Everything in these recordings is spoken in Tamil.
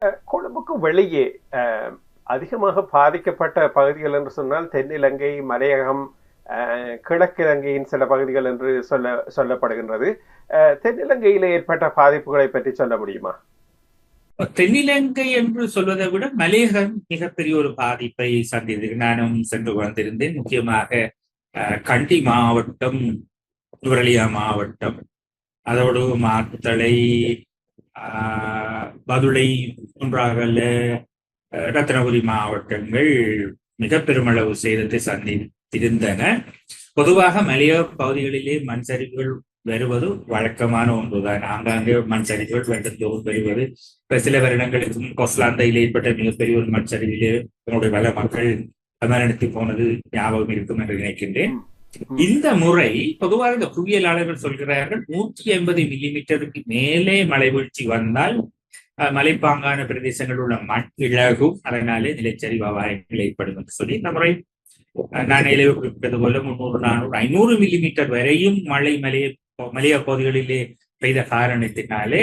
கொழும்புக்கு வெளியே அதிகமாக பாதிக்கப்பட்ட பகுதிகள் என்று சொன்னால் தென்னிலங்கை, மலையகம், கிழக்கிலங்கையின் சில பகுதிகள் என்று சொல்லப்படுகின்றது. தென்னிலங்கையில ஏற்பட்ட பாதிப்புகளை பற்றி சொல்ல முடியுமா? தென்னிலங்கை என்று சொல்வதை விட மலையகம் மிகப்பெரிய ஒரு பாதிப்பை சந்தித்தது. நானும் சென்று வந்திருந்தேன். முக்கியமாக கண்டி மாவட்டம், நுவரெலியா மாவட்டம், அதோடு மாத்தளை, பதுளை, ஒன்றாகல, ரத்னபுரி மாவட்டங்கள் மிக பெருமளவு சேதத்தை சந்தித்திருந்தன. பொதுவாக மலையோர பகுதிகளிலே மண் சரிவுகள் வருவது வழக்கமான ஒன்றுதான். ஆங்காங்கே மண் சரிவுகள் வருடந்தோறும் வருவது. சில வருடங்களுக்கு கொஸ்லாந்தையில் ஏற்பட்ட மிகப்பெரிய ஒரு மண் சரிவிலே என்னுடைய பல மக்கள் மரணித்து போனது ஞாபகம் இருக்கும் என்று நினைக்கின்றேன். இந்த முறை பொதுவாக இந்த புவியியலாளர்கள் சொல்கிறார்கள் 150 மில்லிமீட்டருக்கு மேலே மழை வீழ்ச்சி வந்தால் மலைப்பாங்கான பிரதேசங்களில் உள்ள மண் இழகும், அதனாலே நிலச்சரிவு அபாயங்கள் ஏற்படும் என்று சொல்லி இந்த முறை நான் குறிப்பிட்டது போல 300, 400, 500 மில்லிமீட்டர் வரையும் மழை மலைய பகுதிகளிலே பெய்த காரணத்தினாலே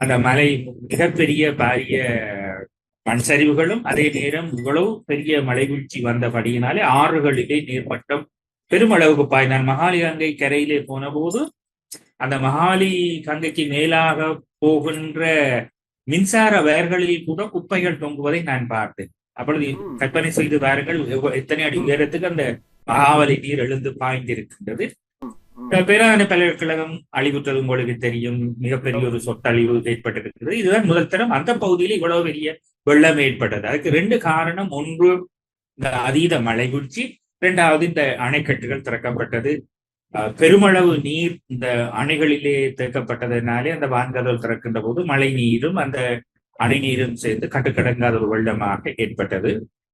அந்த மலை மிகப்பெரிய பாரிய மண் சரிவுகளும் அதே நேரம் இவ்வளவு பெரிய மழை வீழ்ச்சி வந்தபடியினாலே ஆறுகளிலே நீர்மட்டம் பெருமளவுக்கு பாய்ந்தான். மகாலி கங்கை கரையிலே போன போது அந்த மகாலி கங்கைக்கு மேலாக போகின்ற மின்சார வயர்களில் கூட குப்பைகள் தொங்குவதை நான் பார்த்தேன். அப்பொழுது கற்பனை செய்து வாருங்கள், எத்தனை அடி உயரத்துக்கு அந்த மகாவலி நீர் எழுந்து பாய்ந்திருக்கின்றது. பேரான பல்கலைக்கழகம் அழிவுற்றது உங்களுக்கு தெரியும். மிகப்பெரிய ஒரு சொத்தழிவு ஏற்பட்டிருக்கிறது. இதுதான் முதல் தரம் அந்த பகுதியில் இவ்வளவு பெரிய வெள்ளம் ஏற்பட்டது. அதுக்கு 2 காரணம். ஒன்று இந்த அதீத மழை வீழ்ச்சி, 2வது இந்த அணைக்கட்டுகள் திறக்கப்பட்டது. பெருமளவு நீர் இந்த அணைகளிலே திறக்கப்பட்டதனாலே அந்த வான்கதல் திறக்கின்ற போது மழை நீரும் அந்த அணை நீரும் சேர்ந்து கட்டுக்கடங்காத ஒரு வெள்ளமாக ஏற்பட்டது.